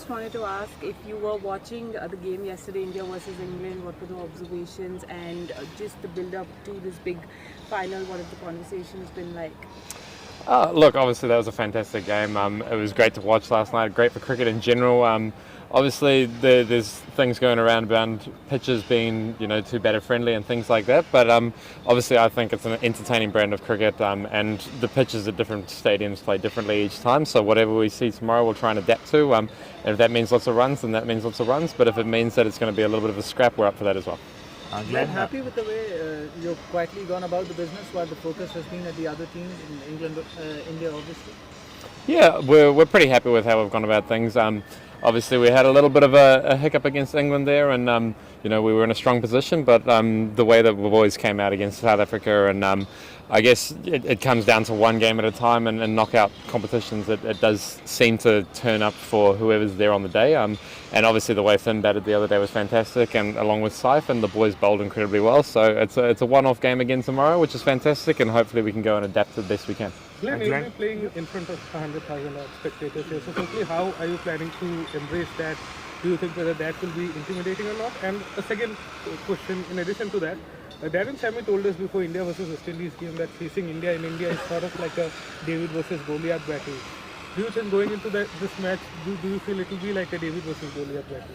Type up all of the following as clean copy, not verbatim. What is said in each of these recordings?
just wanted to ask if you were watching the game yesterday, India versus England, what were the observations and just the build-up to this big final, what have the conversations been like? Look, obviously that was a fantastic game. It was great to watch last night, great for cricket in general. Obviously there's things going around pitches being, too batter friendly and things like that, but obviously I think it's an entertaining brand of cricket, and the pitches at different stadiums play differently each time, so whatever we see tomorrow we'll try and adapt to. And if that means lots of runs, then that means lots of runs, but if it means that it's going to be a little bit of a scrap, we're up for that as well. Glenn, happy with the way you've quietly gone about the business while the focus has been at the other teams in England, India obviously? Yeah, we're pretty happy with how we've gone about things. Obviously, we had a little bit of a hiccup against England there, and we were in a strong position. But the way that the boys came out against South Africa, and I guess it comes down to one game at a time, and knockout competitions, it does seem to turn up for whoever's there on the day. And obviously, the way Finn batted the other day was fantastic, and along with Saif, and the boys bowled incredibly well. So it's a one-off game again tomorrow, which is fantastic, and hopefully we can go and adapt to the best we can. Glenn, you'll be playing in front of 100,000 spectators here. So firstly, how are you planning to embrace that? Do you think whether that will be intimidating or not? And a second question, in addition to that, Darren Sammy told us before India versus West Indies game that facing India in India is sort of like a David versus Goliath battle. Do you think going into this match, do you feel it will be like a David versus Goliath battle?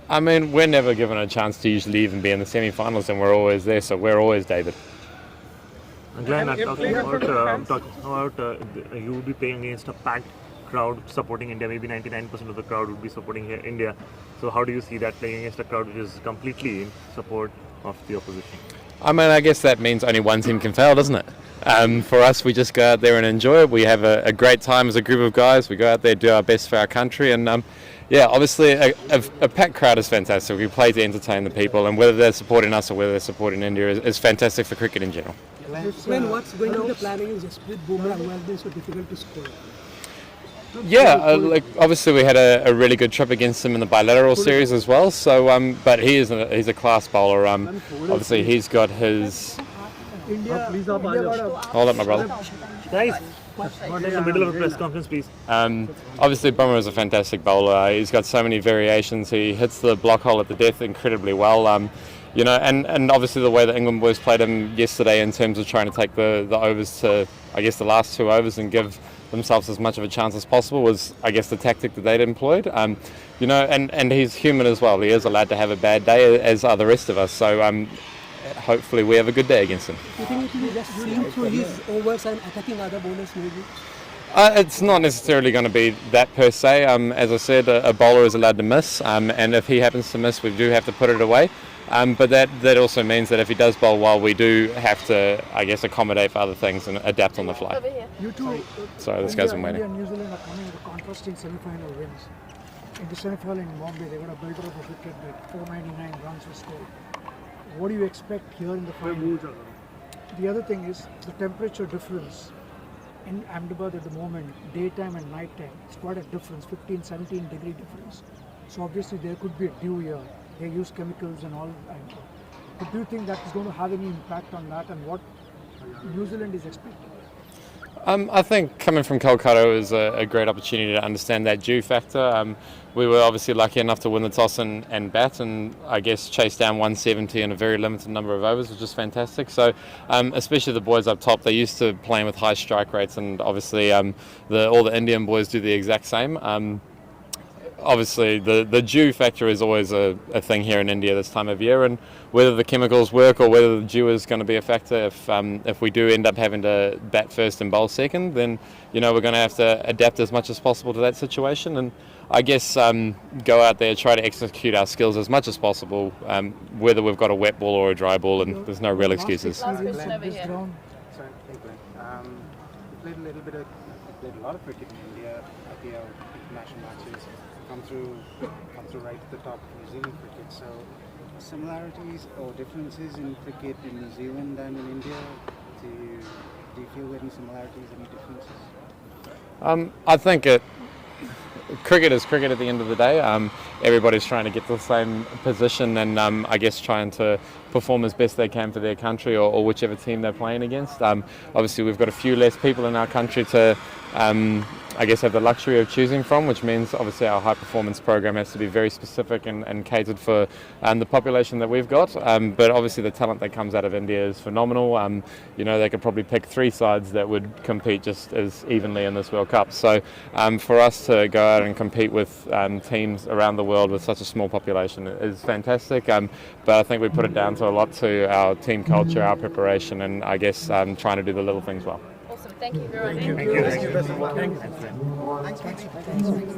I mean, we're never given a chance to usually even be in the semi-finals, and we're always there, so we're always David. Glenn, talking about you will be playing against a packed crowd supporting India. Maybe 99% of the crowd would be supporting India. So how do you see that, playing against a crowd which is completely in support of the opposition? I mean, I guess that means only one team can fail, doesn't it? For us, we just go out there and enjoy it. We have a great time as a group of guys. We go out there, do our best for our country, and obviously a packed crowd is fantastic. We play to entertain the people, and whether they're supporting us or whether they're supporting India is fantastic for cricket in general. Glenn, what's going to be the planning is Jasprit Bumrah, who has been so difficult to score? Yeah, obviously we had a really good trip against him in the bilateral series as well. So, but he's a class bowler. Obviously he's got his. Hold up, my brother. Guys, in the middle of a press conference, please. Obviously Bumrah is a fantastic bowler. He's got so many variations. He hits the block hole at the death incredibly well. And obviously the way the England boys played him yesterday in terms of trying to take the overs to, I guess, the last 2 overs and give themselves as much of a chance as possible was, I guess, the tactic that they'd employed. And he's human as well. He is allowed to have a bad day, as are the rest of us. So hopefully we have a good day against him. Do you think it will be just seeing through his overs and attacking other bowlers maybe? It's not necessarily going to be that per se. As I said, a bowler is allowed to miss, and if he happens to miss, we do have to put it away. But that also means that if he does bowl well, we do have to, I guess, accommodate for other things and adapt on the fly. You two, Sorry, this guy's been waiting. India and New Zealand are coming with contrasting semi-final wins. In the semi-final in Bombay, they got a builder of a wicket that 499 runs were scored. What do you expect here in the final? The other thing is the temperature difference in Ahmedabad at the moment, daytime and nighttime, it's quite a difference, 15-17 degree difference. So obviously there could be a dew here. They use chemicals and all. But do you think that is going to have any impact on that, and what New Zealand is expecting? I think coming from Kolkata is a great opportunity to understand that dew factor. We were obviously lucky enough to win the toss and bat, and I guess chase down 170 in a very limited number of overs, which is fantastic. So especially the boys up top, they're used to playing with high strike rates, and obviously all the Indian boys do the exact same. Obviously, the dew factor is always a thing here in India this time of year, and whether the chemicals work or whether the dew is going to be a factor, if we do end up having to bat first and bowl second, then we're going to have to adapt as much as possible to that situation, and I guess go out there, try to execute our skills as much as possible, whether we've got a wet ball or a dry ball, and there's no real excuses. Sorry, hey Glenn. You played a lot of cricket in India, IPL, international matches. Come through right at the top of New Zealand cricket. So similarities or differences in cricket in New Zealand and in India? Do you feel any similarities, any differences? I think cricket is cricket at the end of the day. Everybody's trying to get to the same position, and I guess trying to perform as best they can for their country or whichever team they're playing against. Obviously, we've got a few less people in our country to I guess have the luxury of choosing from, which means obviously our high performance program has to be very specific and catered for the population that we've got. But obviously the talent that comes out of India is phenomenal. They could probably pick 3 sides that would compete just as evenly in this World Cup. So for us to go out and compete with teams around the world with such a small population is fantastic. But I think we put it down to a lot to our team culture, our preparation, and I guess trying to do the little things well. Awesome. Thank you very much. Thank you. Thank you. Thanks.